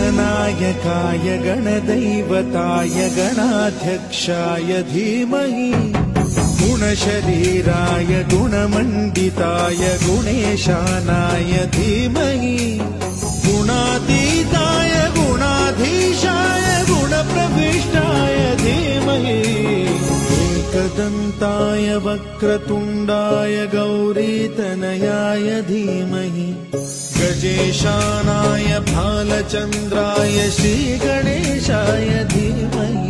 गणनायकाय गणदैवताय गणाध्यक्षाय धीमहि गुणशरीराय गुणमण्डिताय गुणेशानाय धीमहि गुणातीताय गुणाधीशाय गुणप्रविष्टाय धीमहि एकदन्ताय वक्रतुण्डाय गौरीतनयाय धीमहि गजेशानाय भालचन्द्राय श्रीगणेशाय धीमहि